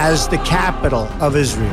as the capital of Israel.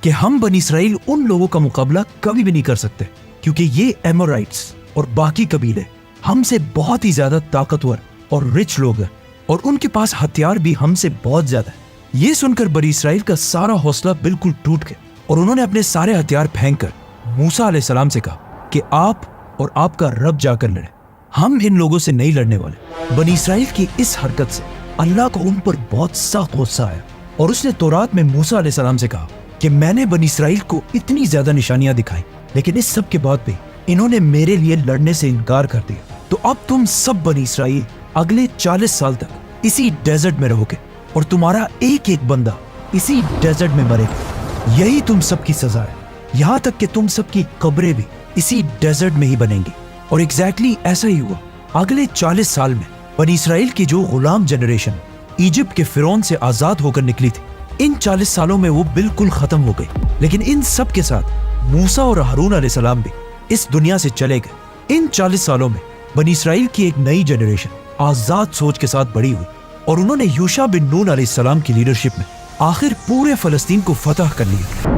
کہ ہم بنی اسرائیل ان لوگوں کا مقابلہ کبھی بھی نہیں کر سکتے، کیونکہ یہ ایمورائٹس اور باقی قبیلے ہم سے بہت ہی زیادہ طاقتور اور رچ لوگ ہیں، اور ان کے پاس ہتھیار بھی ہم سے بہت زیادہ ہے۔ یہ سن کر بنی اسرائیل کا سارا حوصلہ بالکل ٹوٹ گیا، اور انہوں نے اپنے سارے ہتھیار پھینک کر موسیٰ علیہ السلام سے کہا کہ آپ اور آپ کا رب جا کر لڑیں، ہم ان لوگوں سے نہیں لڑنے والے۔ بنی اسرائیل کی اس حرکت سے اللہ کو ان پر بہت سخت غصہ آیا، اور اس نے تورات میں موسیٰ علیہ السلام سے کہا کہ میں نے بنی اسرائیل کو اتنی زیادہ نشانیاں دکھائیں، لیکن اس سب کے بعد بھی انہوں نے میرے لیے لڑنے سے انکار کر دیا، تو اب تم سب بنی اسرائیل اگلے 40 سال تک اسی ڈیزرٹ میں رہو گے، اور تمہارا ایک ایک بندہ اسی ڈیزرٹ میں مرے گا۔ یہی تم سب کی سزا ہے، یہاں تک کہ تم سب کی قبریں بھی اسی ڈیزرٹ میں ہی بنیں گی۔ اور ایگزیکٹلی ایسا ہی ہوا۔ اگلے 40 سال میں بنی اسرائیل کی جو غلام جنریشن ایجپٹ کے فرعون سے آزاد ہو کر نکلی تھی، ان 40 سالوں میں وہ بالکل ختم ہو گئی، لیکن ان سب کے ساتھ موسیٰ اور ہارون علیہ السلام بھی اس دنیا سے چلے گئے۔ ان 40 سالوں میں بنی اسرائیل کی ایک نئی جنریشن آزاد سوچ کے ساتھ بڑی ہوئی، اور انہوں نے یوشع بن نون علیہ السلام کی لیڈرشپ میں آخر پورے فلسطین کو فتح کر لیا،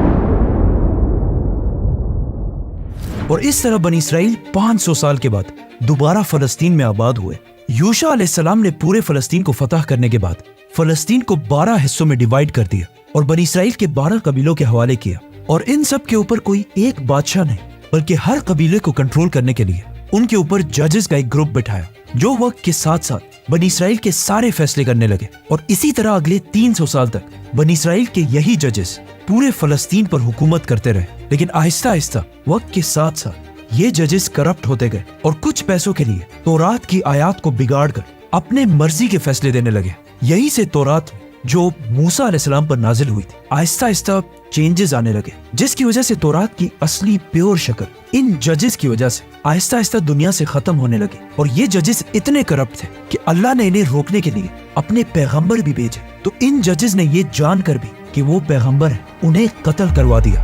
اور اس طرح بنی اسرائیل 500 سال کے بعد دوبارہ فلسطین میں آباد ہوئے۔ یوشع علیہ السلام نے پورے فلسطین کو فتح کرنے کے بعد فلسطین کو 12 حصوں میں ڈیوائیڈ کر دیا، اور بنی اسرائیل کے 12 قبیلوں کے حوالے کیا، اور ان سب کے اوپر کوئی ایک بادشاہ نہیں، بلکہ ہر قبیلے کو کنٹرول کرنے کے لیے ان کے اوپر ججز کا ایک گروپ بٹھایا، جو وقت کے ساتھ ساتھ بنی اسرائیل کے سارے فیصلے کرنے لگے۔ اور اسی طرح اگلے 300 سال تک بنی اسرائیل کے یہی ججز پورے فلسطین پر حکومت کرتے رہے، لیکن آہستہ آہستہ وقت کے ساتھ ساتھ یہ ججز کرپٹ ہوتے گئے، اور کچھ پیسوں کے لیے تورات کی آیات کو بگاڑ کر اپنے مرضی کے فیصلے دینے لگے۔ یہی سے تورات جو موسیٰ علیہ السلام پر نازل ہوئی تھی، آہستہ آہستہ چینجز آنے لگے، جس کی وجہ سے تورات کی اصلی پیور شکل ان ججز کی وجہ سے آہستہ آہستہ دنیا سے ختم ہونے لگی۔ اور یہ ججز اتنے کرپٹ تھے کہ اللہ نے انہیں روکنے کے لیے اپنے پیغمبر بھی بھیجے، تو ان ججز نے یہ جان کر بھی کہ وہ پیغمبر ہیں انہیں قتل کروا دیا۔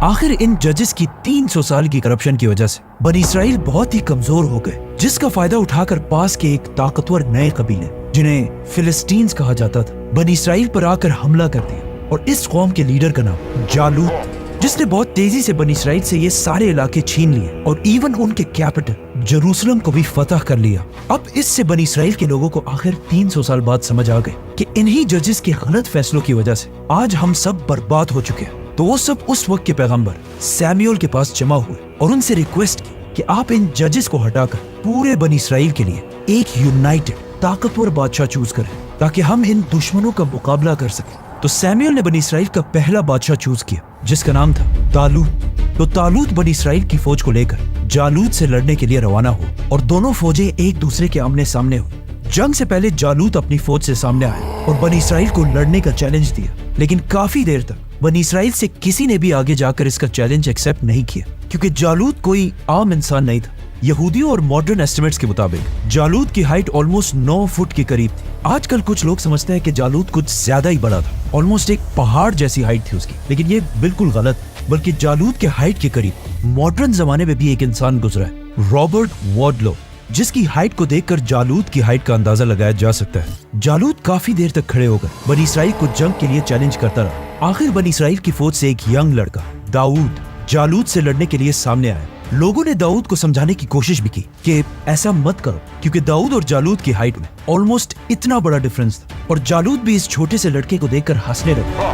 آخر ان ججز کی 300 سال کی کرپشن کی وجہ سے بنی اسرائیل بہت ہی کمزور ہو گئے، جس کا فائدہ اٹھا کر پاس کے ایک طاقتور نئے قبیلے جنہیں فلسطینز کہا جاتا تھا، بنی اسرائیل پر آ کر حملہ کر دیا، اور اس قوم کے لیڈر کا نام جالوت، جس نے بہت تیزی سے بنی اسرائیل سے یہ سارے علاقے چھین لیے، اور ایون ان کے کیپٹل جروسلم کو بھی فتح کر لیا۔ اب اس سے بنی اسرائیل کے لوگوں کو آخر 300 سال بعد سمجھ آ گئے کہ انہی ججز کے غلط فیصلوں کی وجہ سے آج ہم سب برباد ہو چکے ہیں۔ تو وہ سب اس وقت کے پیغمبر سیمیول کے پاس جمع ہوئے، اور ان سے ریکویسٹ کی کہ آپ ان ججز کو ہٹا کر پورے بنی اسرائیل کے لیے ایک یونائٹڈ طاقتور بادشاہ چوز کریں، تاکہ ہم ان دشمنوں کا مقابلہ کر سکیں۔ تو سیمیول نے بنی اسرائیل کا پہلا بادشاہ چوز کیا، جس کا نام تھا طالوت۔ تو طالوت بنی اسرائیل کی فوج کو لے کر جالوت سے لڑنے کے لیے روانہ ہوا، اور دونوں فوجیں ایک دوسرے کے آمنے سامنے ہوئی۔ جنگ سے پہلے جالوت اپنی فوج سے سامنے آیا اور بنی اسرائیل کو لڑنے کا چیلنج دیا، لیکن کافی دیر تک بنی اسرائیل سے کسی نے بھی آگے جا کر اس کا چیلنج ایکسیپٹ نہیں کیا، کیونکہ جالوت کوئی عام انسان نہیں تھا۔ یہودیوں اور ماڈرن ایسٹیمیٹس کے مطابق جالوت کی ہائٹ آلموسٹ 9 فٹ کے قریب تھی۔ آج کل کچھ لوگ سمجھتے ہیں کہ جالوت کچھ زیادہ ہی بڑا تھا، آلموسٹ ایک پہاڑ جیسی ہائٹ تھی اس کی، لیکن یہ بالکل غلط، بلکہ جالوت کے ہائٹ کے قریب ماڈرن زمانے میں بھی ایک انسان گزرا ہے، رابرٹ وارڈلو، جس کی ہائٹ کو دیکھ کر جالوت کی ہائٹ کا اندازہ لگایا جا سکتا ہے۔ جالوت کافی دیر تک کھڑے ہو کر بنی اسرائیل کو جنگ کے لیے چیلنج کرتا رہا۔ آخر بنی اسرائیل کی فوج سے ایک ینگ لڑکا داؤد جالوت سے لڑنے کے لیے سامنے آیا۔ لوگوں نے داؤد کو سمجھانے کی کوشش بھی کی کہ ایسا مت کرو، کیونکہ داؤد اور جالوت کی ہائٹ میں آلموسٹ اتنا بڑا ڈفرنس تھا، اور جالوت بھی اس چھوٹے سے لڑکے کو دیکھ کر ہنسنے لگا۔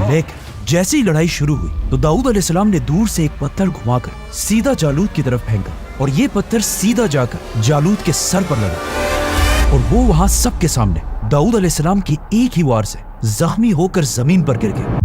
لیکن جیسے ہی لڑائی شروع ہوئی تو داؤد علیہ السلام نے دور سے ایک پتھر گھما کر سیدھا جالوت کی طرف پھینکا، اور یہ پتھر سیدھا جا کر جالوت کے سر پر لگا، اور وہ وہاں سب کے سامنے داؤد علیہ السلام کی ایک ہی وار سے زخمی ہو کر زمین پر گر گیا۔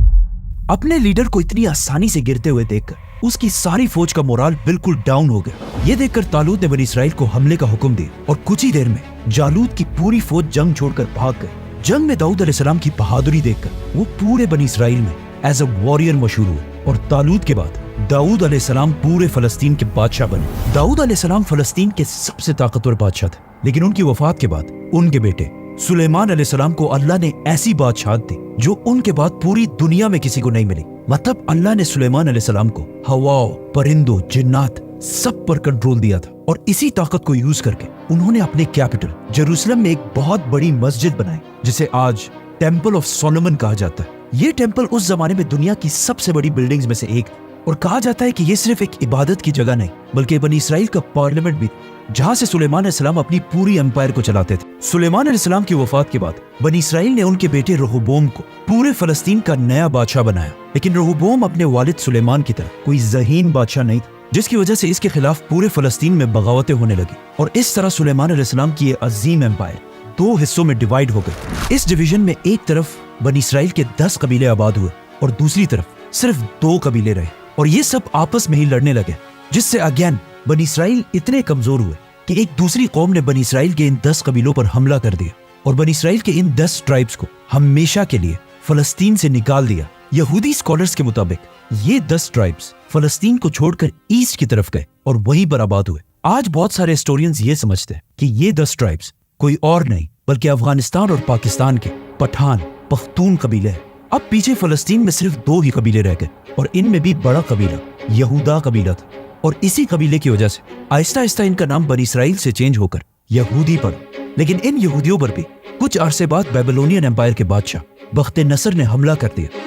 اپنے لیڈر کو اتنی آسانی سے گرتے ہوئے دیکھ کر اس کی ساری فوج کا مورال بالکل ڈاؤن ہو گیا۔ یہ دیکھ کر طالوت نے بنی اسرائیل کو حملے کا حکم دیا، اور کچھ ہی دیر میں جالوت کی پوری فوج جنگ چھوڑ کر بھاگ گئی۔ جنگ میں داؤد علیہ السلام کی بہادری دیکھ کر وہ پورے بنی اسرائیل میں ایز اے واریر مشہور ہوئے، اور طالوت کے بعد داؤد علیہ السلام پورے فلسطین کے بادشاہ بنے۔ داؤد علیہ السلام فلسطین کے سب سے طاقتور بادشاہ تھے، لیکن ان کی وفات کے بعد ان کے بیٹے سلیمان علیہ السلام کو اللہ نے ایسی بادشاہت دی جو ان کے بعد پوری دنیا میں کسی کو نہیں ملی۔ مطلب اللہ نے سلیمان علیہ السلام کو ہواؤں، پرندوں، جنات سب پر کنٹرول دیا تھا، اور اسی طاقت کو یوز کر کے انہوں نے اپنے کیپٹل جیروسلم میں ایک بہت بڑی مسجد بنائی، جسے آج ٹیمپل آف سولومن کہا جاتا ہے۔ یہ ٹیمپل اس زمانے میں دنیا کی سب سے بڑی بلڈنگز میں سے ایک اور کہا جاتا ہے کہ یہ صرف ایک عبادت کی جگہ نہیں بلکہ بنی اسرائیل کا پارلیمنٹ بھی جہاں سے سلیمان علیہ السلام اپنی پوری امپائر کو چلاتے تھے۔ سلیمان علیہ السلام کی وفات کے بعد بنی اسرائیل نے ان کے بیٹے رہوبوم کو پورے فلسطین کا نیا بادشاہ بنایا، لیکن رہوبوم اپنے والد سلیمان کی طرح کوئی ذہین بادشاہ نہیں تھا، جس کی وجہ سے اس کے خلاف پورے فلسطین میں بغاوتیں ہونے لگی اور اس طرح سلیمان علیہ السلام کی یہ عظیم امپائر دو حصوں میں ڈیوائیڈ ہو گئی۔ اس ڈویژن میں ایک طرف بنی اسرائیل کے 10 قبیلے آباد ہوئے اور دوسری طرف صرف 2 قبیلے رہے اور یہ سب آپس میں ہی لڑنے لگے، جس سے اگین بنی اسرائیل اتنے کمزور ہوئے کہ ایک دوسری قوم نے بنی اسرائیل کے ان 10 قبیلوں پر حملہ کر دیا اور بنی اسرائیل کے ان 10 ٹرائبز کو ہمیشہ کے لیے فلسطین سے نکال دیا۔ یہودی اسکالرز کے مطابق یہ 10 ٹرائبز فلسطین کو چھوڑ کر ایسٹ کی طرف گئے اور وہیں پر آباد ہوئے۔ آج بہت سارے ہسٹورینز یہ سمجھتے ہیں کہ یہ 10 ٹرائبز کوئی اور نہیں بلکہ افغانستان اور پاکستان کے پٹھان پختون قبیلے ہیں۔ اب پیچھے فلسطین میں صرف 2 ہی قبیلے رہ گئے اور ان میں بھی بڑا قبیلہ یہودا قبیلہ تھا، اور اسی قبیلے کی وجہ سے آہستہ آہستہ ان کا نام بنی اسرائیل سے چینج ہو کر یہودی پڑا۔ لیکن ان یہودیوں پر بھی کچھ عرصے بعد بیبلونین امپائر کے بادشاہ بخت نصر نے حملہ کر دیا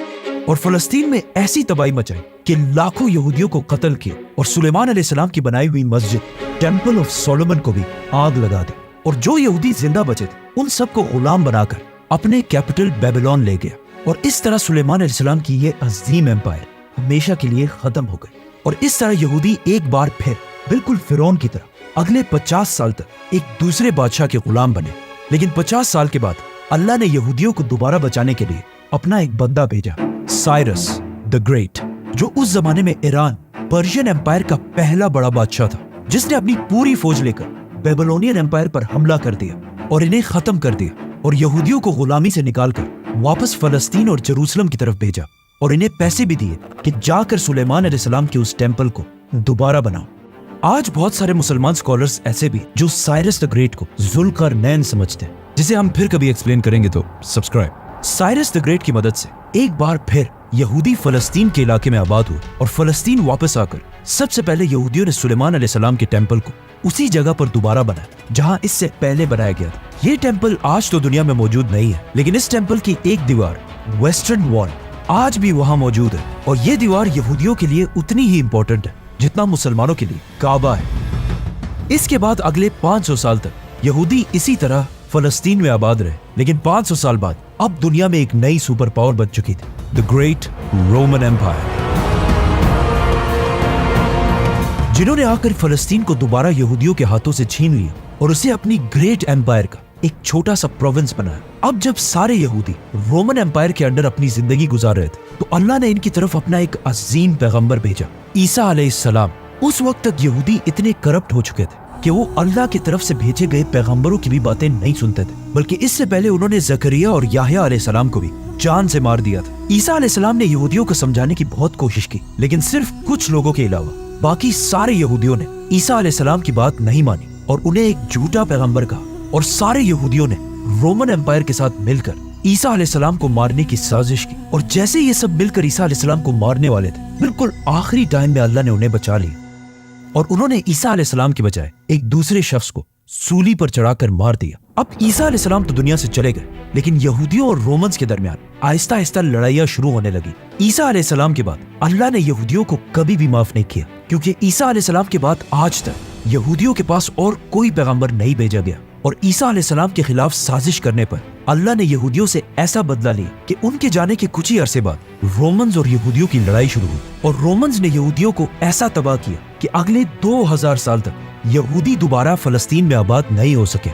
اور فلسطین میں ایسی تباہی مچائی کہ لاکھوں یہودیوں کو قتل کیا اور سلیمان علیہ السلام کی بنائی ہوئی مسجد ٹیمپل آف سولومن کو بھی آگ لگا دی، اور جو یہودی زندہ بچے تھے ان سب کو غلام بنا کر اپنے کیپٹل بیبلون لے گیا، اور اس طرح سلیمان علیہ السلام کی یہ عظیم امپائر ہمیشہ کے لیے ختم ہو گئی۔ اور اس طرح یہودی ایک بار پھر بالکل فرعون کی طرح اگلے 50 سال تک ایک دوسرے بادشاہ کے غلام بنے، لیکن 50 سال کے بعد اللہ نے یہودیوں کو دوبارہ بچانے کے لیے اپنا ایک بندہ بھیجا، سائرس دی گریٹ، جو اس زمانے میں ایران پرشین امپائر کا پہلا بڑا بادشاہ تھا، جس نے اپنی پوری فوج لے کر بیبلونین امپائر پر حملہ کر دیا اور انہیں ختم کر دیا اور یہودیوں کو غلامی سے نکال کر واپس فلسطین اور جروسلم کی طرف بھیجا، اور انہیں پیسے بھی دیے کہ جا کر سلیمان علیہ السلام کے اس ٹیمپل کو دوبارہ بناؤ۔ آج بہت سارے مسلمان اسکالرز ایسے بھی جو سائرس دی گریٹ کو ذوالقرنین سمجھتے ہیں، جسے ہم پھر کبھی ایکسپلین کریں گے، تو سبسکرائب۔ سائرس دی گریٹ کی مدد سے ایک بار پھر یہودی فلسطین کے علاقے میں آباد ہوئے اور فلسطین واپس آ کر سب سے پہلے یہودیوں نے سلیمان علیہ السلام کے ٹیمپل کو اسی جگہ پر دوبارہ بنایا جہاں اس سے پہلے بنایا گیا تھا۔ یہ ٹیمپل آج تو دنیا میں موجود نہیں ہے، لیکن اس ٹیمپل کی ایک دیوار ویسٹرن وال آج بھی وہاں موجود ہے، اور یہ دیوار یہودیوں کے لیے اتنی ہی امپورٹنٹ ہے جتنا مسلمانوں کے لیے کعبہ ہے۔ اس کے بعد اگلے 500 سال تک یہودی اسی طرح فلسطین میں آباد رہے، لیکن 500 سال بعد اب دنیا میں ایک نئی سپر پاور بن چکی تھی، دی گریٹ رومن امپائر، جنہوں نے آ کر فلسطین کو دوبارہ یہودیوں کے ہاتھوں سے چھین لیا اور اسے اپنی گریٹ امپائر کا ایک چھوٹا سا پروونس بنایا۔ اب جب سارے یہودی رومن امپائر کے انڈر اپنی زندگی گزار رہے تھے تو اللہ نے ان کی طرف اپنا ایک عظیم پیغمبر بھیجا، عیسیٰ علیہ السلام۔ اس وقت تک یہودی اتنے کرپٹ ہو چکے تھے کہ وہ اللہ کی طرف سے بھیجے گئے پیغمبروں کی بھی باتیں نہیں سنتے تھے، بلکہ اس سے پہلے انہوں نے زکریا اور یحییٰ علیہ السلام کو بھی جان سے مار دیا تھا۔ عیسیٰ علیہ السلام نے یہودیوں کو سمجھانے کی بہت کوشش کی، لیکن صرف کچھ لوگوں کے علاوہ باقی سارے یہودیوں نے عیسیٰ علیہ السلام کی بات نہیں مانی اور انہیں ایک جھوٹا پیغمبر کہا، اور سارے یہودیوں نے رومن امپائر کے ساتھ مل کر عیسیٰ علیہ السلام کو مارنے کی سازش کی، اور جیسے یہ سب مل کر عیسیٰ علیہ السلام کو مارنے والے تھے، بالکل آخری ٹائم میں اللہ نے انہیں بچا لیا اور انہوں نے عیسیٰ علیہ السلام کے بجائے ایک دوسرے شخص کو سولی پر چڑھا کر مار دیا۔ اب عیسیٰ علیہ السلام تو دنیا سے چلے گئے، لیکن یہودیوں اور رومنز کے درمیان آہستہ آہستہ لڑائیاں شروع ہونے لگی۔ عیسیٰ علیہ السلام کے بعد اللہ نے یہودیوں کو کبھی بھی معاف نہیں کیا، کیونکہ عیسیٰ علیہ السلام کے بعد آج تک یہودیوں کے پاس اور کوئی پیغمبر نہیں بھیجا گیا، اور عیسیٰ علیہ السلام کے خلاف سازش کرنے پر اللہ نے یہودیوں سے ایسا بدلہ لیا کہ ان کے جانے کے کچھ ہی عرصے بعد رومنز اور یہودیوں کی لڑائی شروع ہوئی، اور رومنز نے یہودیوں کو ایسا تباہ کیا کہ اگلے 2000 سال تک یہودی دوبارہ فلسطین میں آباد نہیں ہو سکے۔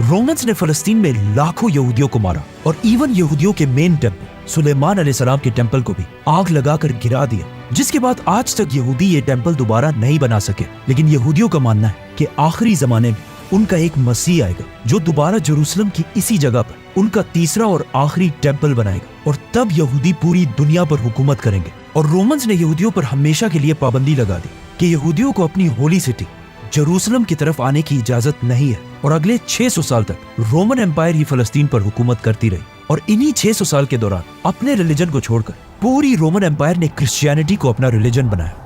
رومنز نے فلسطین میں لاکھوں یہودیوں کو مارا، اور ایون یہودیوں کے مین ٹیمپل سلیمان علیہ السلام کے ٹیمپل کو بھی آگ لگا کر گرا دیا، جس کے بعد آج تک یہودی یہ ٹیمپل دوبارہ نہیں بنا سکے۔ لیکن یہودیوں کا ماننا ہے کہ آخری زمانے میں ان کا ایک مسیح آئے گا جو دوبارہ جروسلم کی اسی جگہ پر ان کا تیسرا اور آخری ٹیمپل بنائے گا، اور تب یہودی پوری دنیا پر حکومت کریں گے۔ اور رومنز نے یہودیوں پر ہمیشہ کے لیے پابندی لگا دی کہ یہودیوں کو اپنی ہولی سٹی جروسلم کی طرف آنے کی اجازت نہیں ہے، اور اگلے 600 سال تک رومن امپائر ہی فلسطین پر حکومت کرتی رہی، اور انہی 600 سال کے دوران اپنے ریلیجن کو چھوڑ کر پوری رومن امپائر نے کرسچینٹی کو اپنا ریلیجن بنایا۔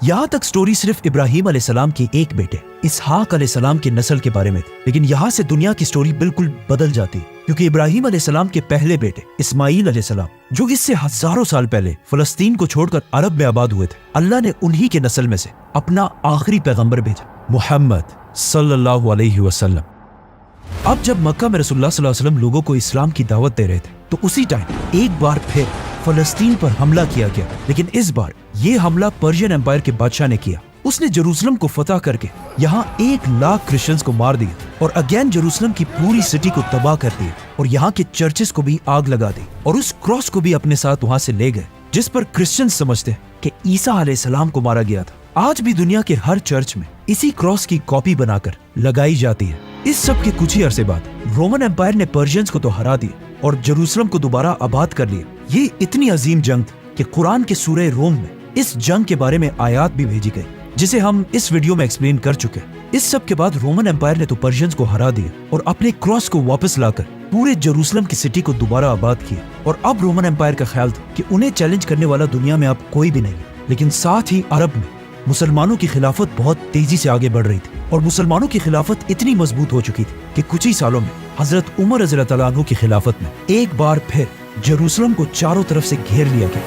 یہاں تک سٹوری صرف ابراہیم علیہ السلام کے ایک بیٹے اسحاق علیہ السلام کی نسل کے بارے میں تھی، لیکن یہاں سے دنیا کی سٹوری بالکل بدل جاتی کیونکہ ابراہیم علیہ السلام کے پہلے بیٹے اسماعیل علیہ السلام جو اس سے ہزاروں سال پہلے فلسطین کو چھوڑ کر عرب میں آباد ہوئے تھے، اللہ نے انہی کے نسل میں سے اپنا آخری پیغمبر بھیجا، محمد صلی اللہ علیہ وسلم۔ اب جب مکہ میں رسول اللہ صلی اللہ علیہ وسلم لوگوں کو اسلام کی دعوت دے رہے تھے تو اسی ٹائم ایک بار پھر فلسطین پر حملہ کیا گیا، لیکن اس بار یہ حملہ پرشین امپائر کے بادشاہ نے کیا۔ اس نے جروسلم کو فتح کر کے یہاں 1,00,000 کرسچنز کو مار دیا اور اگین جروسلم کی پوری سٹی کو تباہ کر دیا اور یہاں کے چرچز کو بھی آگ لگا دی اور اس کراس کو بھی اپنے ساتھ وہاں سے لے گئے جس پر کرسچنز سمجھتے ہیں کہ عیسیٰ علیہ السلام کو مارا گیا تھا۔ آج بھی دنیا کے ہر چرچ میں اسی کراس کی کاپی بنا کر لگائی جاتی ہے۔ اس سب کے کچھ ہی عرصے بعد رومن امپائر نے پرشینز کو تو ہرا دیا اور جروسلم کو دوبارہ آباد کر لیا۔ یہ اتنی عظیم جنگ تھی کہ قرآن کے سورہ روم میں اس جنگ کے بارے میں آیات بھی بھیجی گئی جسے ہم اس ویڈیو میں ایکسپلین کر چکے ہیں۔ اس سب کے بعد رومن امپائر نے تو پرشینز کو ہرا دیا اور اپنے کراس کو واپس لا کر پورے جروسلم کی سٹی کو دوبارہ آباد کیا، اور اب رومن امپائر کا خیال تھا کہ انہیں چیلنج کرنے والا دنیا میں اب کوئی بھی نہیں۔ لیکن ساتھ ہی عرب میں مسلمانوں کی خلافت بہت تیزی سے آگے بڑھ رہی تھی اور مسلمانوں کی خلافت اتنی مضبوط ہو چکی تھی کہ کچھ ہی سالوں میں حضرت عمر رضی اللہ تعالیٰ عنہ کی خلافت میں ایک بار پھر جروسلم کو چاروں طرف سے گھیر لیا گیا۔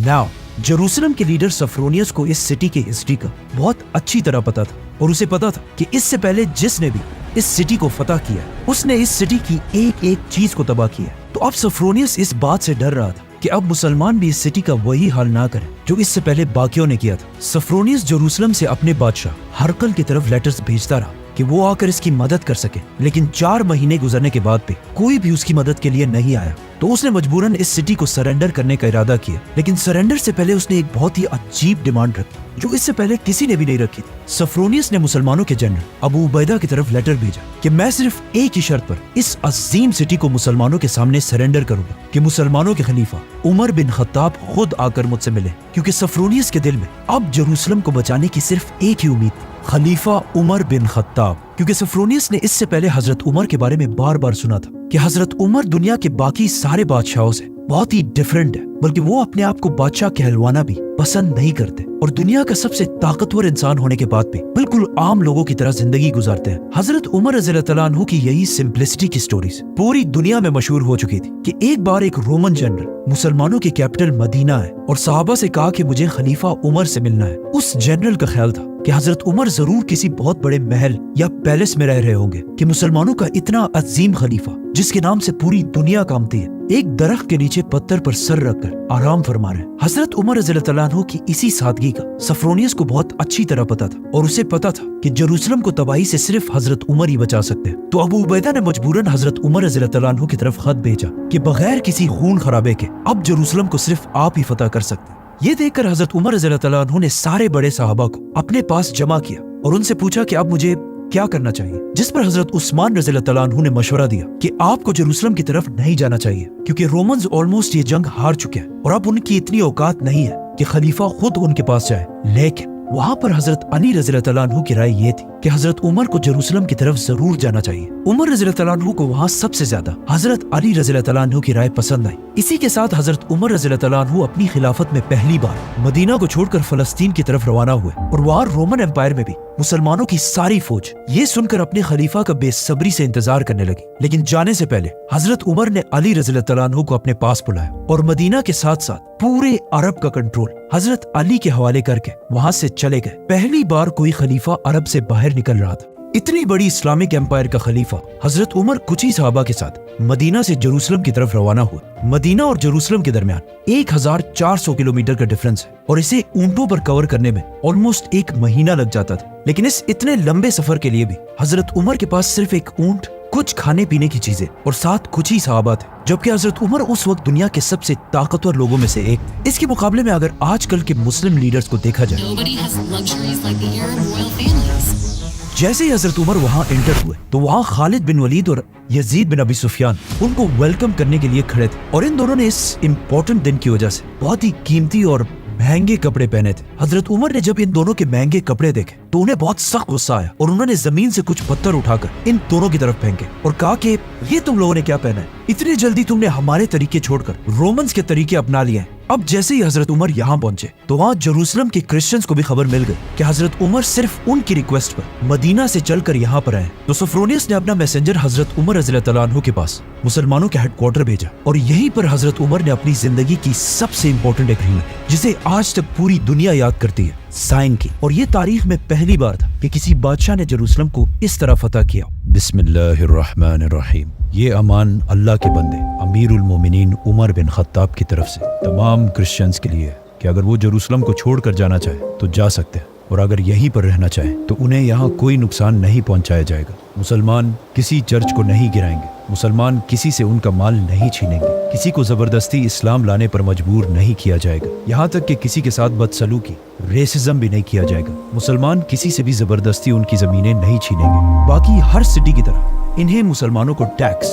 ناؤ جروسلم کے لیڈر سفرونیس کو اس سٹی کی ہسٹری کا بہت اچھی طرح پتا تھا، اور اسے پتا تھا کہ اس سے پہلے جس نے بھی اس سٹی کو فتح کیا اس نے اس سٹی کی ایک ایک چیز کو تباہ کیا۔ تو اب سفرونیس اس بات سے ڈر رہا تھا کہ اب مسلمان بھی اس سٹی کا وہی حال نہ کریں جو اس سے پہلے باقیوں نے کیا تھا۔ سفرونیس جروسلم سے اپنے بادشاہ ہرقل کی طرف لیٹرز بھیجتا رہا کہ وہ آ کر اس کی مدد کر سکے، لیکن 4 مہینے گزرنے کے بعد بھی کوئی بھی اس کی مدد کے لیے نہیں آیا۔ تو اس نے مجبوراً اس سٹی کو سرنڈر کرنے کا ارادہ کیا، لیکن سرنڈر سے پہلے اس نے ایک بہت ہی عجیب ڈیمانڈ رکھی جو اس سے پہلے کسی نے بھی نہیں رکھی تھی۔ سفرونیس نے مسلمانوں کے جنرل ابو عبیدہ کی طرف لیٹر بھیجا کہ میں صرف ایک ہی شرط پر اس عظیم سٹی کو مسلمانوں کے سامنے سرنڈر کروں گا کہ مسلمانوں کے خلیفہ عمر بن خطاب خود آ کر مجھ سے ملے، کیونکہ سفرونیس کے دل میں اب جروسلم کو بچانے کی صرف ایک ہی امید تھی، خلیفہ عمر بن خطاب۔ کیونکہ سفرونیس نے اس سے پہلے حضرت عمر کے بارے میں بار بار سنا تھا کہ حضرت عمر دنیا کے باقی سارے بادشاہوں سے بہت ہی ڈیفرنٹ ہے، بلکہ وہ اپنے آپ کو بادشاہ کہلوانا بھی پسند نہیں کرتے اور دنیا کا سب سے طاقتور انسان ہونے کے بعد بھی بالکل عام لوگوں کی طرح زندگی گزارتے ہیں۔ حضرت عمر رضی اللہ تعالیٰ عنہ کی یہی سمپلسٹی کی سٹوریز پوری دنیا میں مشہور ہو چکی تھی کہ ایک بار ایک رومن جنرل مسلمانوں کی کیپٹل مدینہ ہے اور صحابہ سے کہا کہ مجھے خلیفہ عمر سے ملنا ہے۔ اس جنرل کا خیال تھا کہ حضرت عمر ضرور کسی بہت بڑے محل یا پیلس میں رہ رہے ہوں گے کہ مسلمانوں کا اتنا عظیم خلیفہ جس کے نام سے پوری دنیا کامتی ہے ایک درخت کے نیچے پتھر پر سر رکھ کر آرام فرما رہے ہیں۔ حضرت عمر رضی اللہ تعالیٰ عنہ کی اسی سادگی کا سفرونیس کو بہت اچھی طرح پتا تھا اور اسے پتا تھا کہ جروسلم کو تباہی سے صرف حضرت عمر ہی بچا سکتے ہیں۔ تو ابو عبیدہ نے مجبوراً حضرت عمر رضی اللہ تعالیٰ عنہ کی طرف خط بھیجا کہ بغیر کسی خون خرابے کے اب جروسلم کو صرف آپ ہی فتح کر سکتے ہیں۔ یہ دیکھ کر حضرت عمر رضی اللہ تعالیٰ عنہ نے سارے بڑے صحابہ کو اپنے پاس جمع کیا اور ان سے پوچھا کہ اب مجھے کیا کرنا چاہیے، جس پر حضرت عثمان رضی اللہ تعالیٰ عنہ نے مشورہ دیا کہ آپ کو جروسلم کی طرف نہیں جانا چاہیے کیونکہ رومنز آلموسٹ یہ جنگ ہار چکے ہیں اور اب ان کی اتنی اوقات نہیں ہے کہ خلیفہ خود ان کے پاس جائے۔ لیکن وہاں پر حضرت علی رضی اللہ تعالیٰ عنہ کی رائے یہ تھی کہ حضرت عمر کو جروسلم کی طرف ضرور جانا چاہیے۔ عمر رضی اللہ تعالیٰ عنہ کو وہاں سب سے زیادہ حضرت علی رضی اللہ تعالیٰ عنہ کی رائے پسند آئی۔ اسی کے ساتھ حضرت عمر رضی اللہ تعالیٰ عنہ اپنی خلافت میں پہلی بار مدینہ کو چھوڑ کر فلسطین کی طرف روانہ ہوئے اور وہاں رومن امپائر میں بھی مسلمانوں کی ساری فوج یہ سن کر اپنے خلیفہ کا بے صبری سے انتظار کرنے لگی۔ لیکن جانے سے پہلے حضرت عمر نے علی رضی اللہ تعالیٰ عنہ کو اپنے پاس بلایا اور مدینہ کے ساتھ ساتھ پورے عرب کا کنٹرول حضرت علی کے حوالے کر کے وہاں سے چلے گئے۔ پہلی بار کوئی خلیفہ عرب سے باہر نکل رہا تھا۔ اتنی بڑی اسلامک امپائر کا خلیفہ حضرت عمر کچھ ہی صحابہ کے ساتھ مدینہ سے جروسلم کی طرف روانہ ہوئے۔ مدینہ اور جروسلم کے درمیان 1400 کلومیٹر کا ڈیفرنس ہے اور اسے اونٹوں پر کور کرنے میں آلموسٹ 1 مہینہ لگ جاتا تھا۔ لیکن اس اتنے لمبے سفر کے لیے بھی حضرت عمر کے پاس صرف ایک اونٹ، کچھ کھانے پینے کی چیزیں اور ساتھ کچھ ہی صحابہ تھے، جبکہ حضرت عمر اس وقت دنیا کے سب سے طاقتور لوگوں میں سے ایک تھے۔ اس کے مقابلے میں اگر آج کل کے مسلم لیڈرز کو دیکھا جائے، جیسے ہی حضرت عمر وہاں انٹر ہوئے تو وہاں خالد بن ولید اور یزید بن ابی سفیان ان کو ویلکم کرنے کے لیے کھڑے تھے اور ان دونوں نے اس امپورٹنٹ دن کی وجہ سے بہت ہی قیمتی اور مہنگے کپڑے پہنے تھے۔ حضرت عمر نے جب ان دونوں کے مہنگے کپڑے دیکھے تو انہیں بہت سخت غصہ آیا اور انہوں نے زمین سے کچھ پتھر اٹھا کر ان دونوں کی طرف پھینکے اور کہا کہ یہ تم لوگوں نے کیا پہنا ہے؟ اتنی جلدی تم نے ہمارے طریقے چھوڑ کر رومنز کے طریقے اپنا لیے ہیں۔ اب جیسے ہی حضرت عمر یہاں پہنچے تو وہاں جروسلم کے کرسچنز کو بھی خبر مل گئی کہ حضرت عمر صرف ان کی ریکویسٹ پر مدینہ سے چل کر یہاں پر آئے، تو سوفرونیس نے اپنا میسنجر حضرت عمر رضی اللہ تعالیٰ عنہ کے پاس مسلمانوں کے ہیڈ کوارٹر بھیجا، اور یہیں پر حضرت عمر نے اپنی زندگی کی سب سے امپورٹنٹ ایگریمنٹ، جسے آج تک پوری دنیا یاد کرتی ہے، سائن کی۔ اور یہ تاریخ میں پہلی بار تھا کہ کسی بادشاہ نے جروسلم کو اس طرح فتح کیا۔ بسم اللہ الرحمن الرحیم۔ یہ امان اللہ کے بندے امیر المومنین عمر بن خطاب کی طرف سے تمام کرسچنز کے لیے کہ اگر وہ جروسلم کو چھوڑ کر جانا چاہے تو جا سکتے ہیں، اور اگر یہیں پر رہنا چاہیں تو انہیں یہاں کوئی نقصان نہیں پہنچایا جائے گا۔ مسلمان کسی چرچ کو نہیں گرائیں گے، مسلمان کسی سے ان کا مال نہیں چھینیں گے، کسی کو زبردستی اسلام لانے پر مجبور نہیں کیا جائے گا، یہاں تک کہ کسی کے ساتھ بدسلوکی ریسزم بھی نہیں کیا جائے گا۔ مسلمان کسی سے بھی زبردستی ان کی زمینیں نہیں چھینیں گے۔ باقی ہر سٹی کی طرح انہیں مسلمانوں کو ٹیکس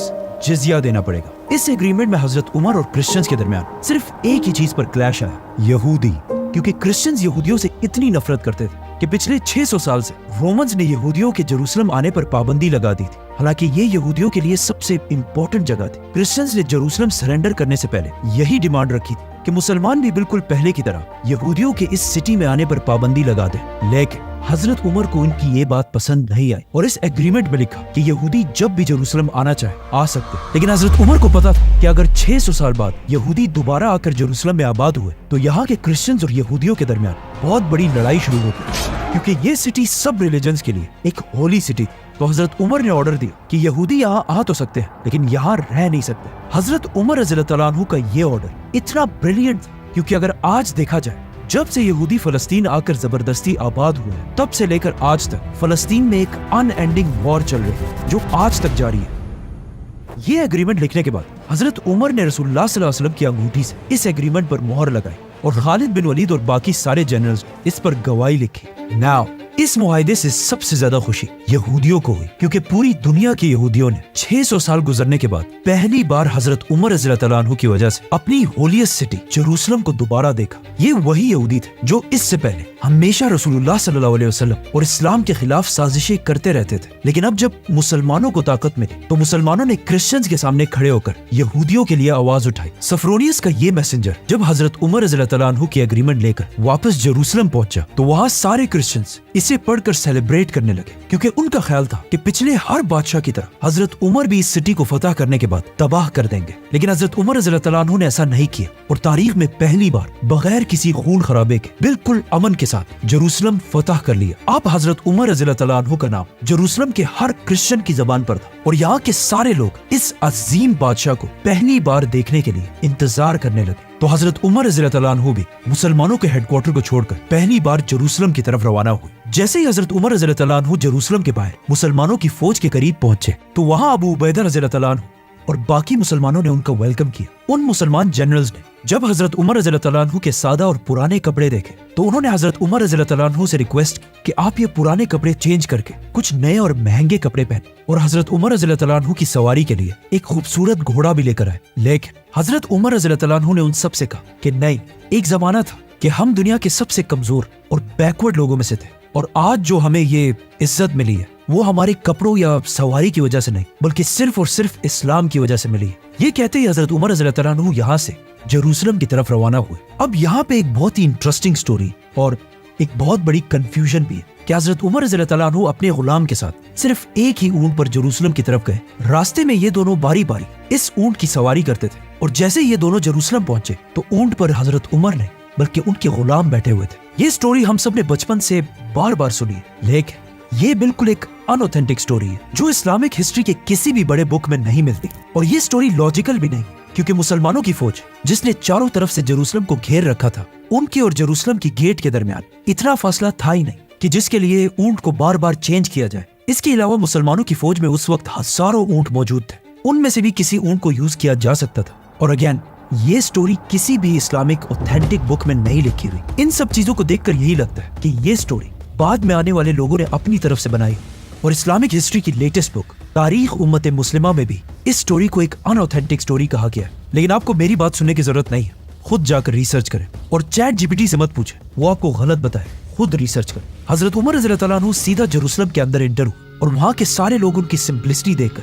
جزیہ دینا پڑے گا۔ اس ایگریمنٹ میں حضرت عمر اور کرسچنز کے درمیان صرف ایک ہی چیز پر کلیش آیا، یہودی، کیونکہ کرسچنز یہودیوں سے اتنی نفرت کرتے تھے کہ پچھلے 600 سال سے رومنز نے یہودیوں کے جروسلم آنے پر پابندی لگا دی تھی، حالانکہ یہ یہودیوں کے لیے سب سے امپورٹنٹ جگہ تھی۔ کرسچنز نے جروسلم سرنڈر کرنے سے پہلے یہی ڈیمانڈ رکھی تھی کہ مسلمان بھی بالکل پہلے کی طرح یہودیوں کے اس سٹی میں آنے پر پابندی لگا دیں، لیکن حضرت عمر کو ان کی یہ بات پسند نہیں آئی، اور اس ایگریمنٹ میں لکھا کہ یہودی جب بھی جروسلم آنا چاہے آ سکتے، لیکن حضرت عمر کو پتا تھا کہ اگر 600 سال بعد یہودی دوبارہ آ کر جروسلم میں آباد ہوئے تو یہاں کے کرسچنز اور یہودیوں کے درمیان بہت بڑی لڑائی شروع ہوگی، کیونکہ یہ سٹی سب ریلیجنز کے لیے ایک ہولی سٹی تھی۔ تو حضرت عمر نے آرڈر دیا کہ یہودی یہاں آ تو سکتے ہیں لیکن یہاں رہ نہیں سکتے۔ حضرت عمر رضی اللہ تعالیٰ عنہ کا یہ آرڈر اتنا بریلینٹ تھا کیونکہ اگر آج دیکھا جائے جب سے یہودی فلسطین آ کر زبردستی آباد ہوئے ہیں تب سے لے کر آج تک فلسطین میں ایک ان اینڈنگ وار چل رہی ہے جو آج تک جاری ہے۔ یہ ایگریمنٹ لکھنے کے بعد حضرت عمر نے رسول اللہ صلی اللہ علیہ وسلم کی انگوٹھی سے اس ایگریمنٹ پر مہر لگائی، اور خالد بن ولید اور باقی سارے جنرلز اس پر گواہی لکھی۔ ناؤ اس معاہدے سے سب سے زیادہ خوشی یہودیوں کو ہوئی، کیونکہ پوری دنیا کے یہودیوں نے 600 سال گزرنے کے بعد پہلی بار حضرت عمر رضی اللہ تعالیٰ عنہ کی وجہ سے اپنی ہولیسٹ سٹی جروسلم کو دوبارہ دیکھا۔ یہ وہی یہودی تھے جو اس سے پہلے ہمیشہ رسول اللہ صلی اللہ علیہ وسلم اور اسلام کے خلاف سازشیں کرتے رہتے تھے، لیکن اب جب مسلمانوں کو طاقت ملی تو مسلمانوں نے کرسچنز کے سامنے کھڑے ہو کر یہودیوں کے لیے آواز اٹھائی۔ سفرونیس کا یہ میسنجر جب حضرت عمر رضی اللہ تعالیٰ عنہ کی ایگریمنٹ لے کر واپس جروسلم پہنچا تو وہاں سارے کرسچنز اسے پڑھ کر سیلیبریٹ کرنے لگے، کیونکہ ان کا خیال تھا کہ پچھلے ہر بادشاہ کی طرح حضرت عمر بھی اس سٹی کو فتح کرنے کے بعد تباہ کر دیں گے، لیکن حضرت عمر رضی اللہ تعالیٰ عنہ نے ایسا نہیں کیا، اور تاریخ میں پہلی بار بغیر کسی خون خرابے کے بالکل امن کے ساتھ جروسلم فتح کر لیا۔ اب حضرت عمر رضی اللہ تعالیٰ عنہ کا نام جروسلم کے ہر کرسچن کی زبان پر تھا، اور یہاں کے سارے لوگ اس عظیم بادشاہ کو پہلی بار دیکھنے کے لیے انتظار کرنے لگے۔ تو حضرت عمر رضی اللہ تعالیٰ عنہ بھی مسلمانوں کے ہیڈ کوارٹر کو چھوڑ کر پہلی بار جروسلم کی طرف روانہ ہوئے۔ جیسے ہی حضرت عمر رضی اللہ تعالیٰ عنہ جروسلم کے باہر مسلمانوں کی فوج کے قریب پہنچے تو وہاں ابو عبیدہ رضی اللہ تعالیٰ عنہ اور باقی مسلمانوں نے ان کا ویلکم کیا۔ ان مسلمان جنرلز نے جب حضرت عمر رضی اللہ تعالیٰ عنہ کے سادہ اور پرانے کپڑے دیکھے تو انہوں نے حضرت عمر رضی اللہ تعالیٰ عنہ سے ریکویسٹ کی کہ آپ یہ پرانے کپڑے چینج کر کے کچھ نئے اور مہنگے کپڑے پہنے، اور حضرت عمر رضی اللہ تعالیٰ عنہ کی سواری کے لیے ایک خوبصورت گھوڑا بھی لے کر آئے۔ لیکن حضرت عمر رضی اللہ تعالیٰ عنہ نے ان سب سے کہا کہ نہیں، ایک زمانہ تھا کہ ہم دنیا کے سب سے کمزور اور بیکورڈ لوگوں میں سے تھے، اور آج جو ہمیں یہ عزت ملی ہے وہ ہمارے کپڑوں یا سواری کی وجہ سے نہیں بلکہ صرف اور صرف اسلام کی وجہ سے ملی ہے۔ یہ کہتے ہی حضرت عمر رضی اللہ تعالیٰ عنہ یہاں سے جروسلم کی طرف روانہ ہوئے۔ اب یہاں پہ ایک بہت ہی انٹرسٹنگ سٹوری اور ایک بہت بڑی کنفیوژن بھی ہے کہ حضرت عمر رضی اللہ تعالیٰ عنہ اپنے غلام کے ساتھ صرف ایک ہی اونٹ پر جروسلم کی طرف گئے۔ راستے میں یہ دونوں باری باری اس اونٹ کی سواری کرتے تھے، اور جیسے یہ دونوں جروسلم پہنچے تو اونٹ پر حضرت عمر نے بلکہ ان کے غلام بیٹھے ہوئے تھے۔ یہ سٹوری ہم سب نے بچپن سے بار بار سنی ہے، لیکن یہ بالکل ایک ان اوتھینٹک سٹوری ہے جو اسلامک ہسٹری کے کسی بھی بڑے بک میں نہیں ملتی، اور یہ سٹوری لاجیکل بھی نہیں، کیونکہ مسلمانوں کی فوج جس نے چاروں طرف سے جروسلم کو گھیر رکھا تھا، ان کے اور جروسلم کی گیٹ کے درمیان اتنا فاصلہ تھا ہی نہیں کہ جس کے لیے اونٹ کو بار بار چینج کیا جائے۔ اس کے علاوہ مسلمانوں کی فوج میں اس وقت ہزاروں اونٹ موجود تھے، ان میں سے بھی کسی اونٹ کو یوز کیا جا سکتا تھا۔ اور اگین یہ سٹوری کسی بھی اسلامک اوتھینٹک بک میں نہیں لکھی ہوئی۔ ان سب چیزوں کو دیکھ کر یہی لگتا ہے کہ یہ سٹوری بعد میں آنے والے لوگوں نے اپنی طرف سے بنائی، اور اسلامک ہسٹری کی لیٹسٹ بک تاریخ امت مسلمہ میں بھی اس سٹوری کو ایک ان اوتھینٹک سٹوری کہا گیا ہے۔ لیکن آپ کو میری بات سننے کی ضرورت نہیں ہے، خود جا کر ریسرچ کریں، اور چیٹ جی پی ٹی سے مت پوچھیں، وہ آپ کو غلط بتائے، خود ریسرچ کریں۔ حضرت عمر رضی اللہ تعالیٰ عنہ سیدھا جروسلم کے اندر انٹر ہوئے، اور وہاں کے سارے لوگ ان کی سمپلسٹی دیکھ کر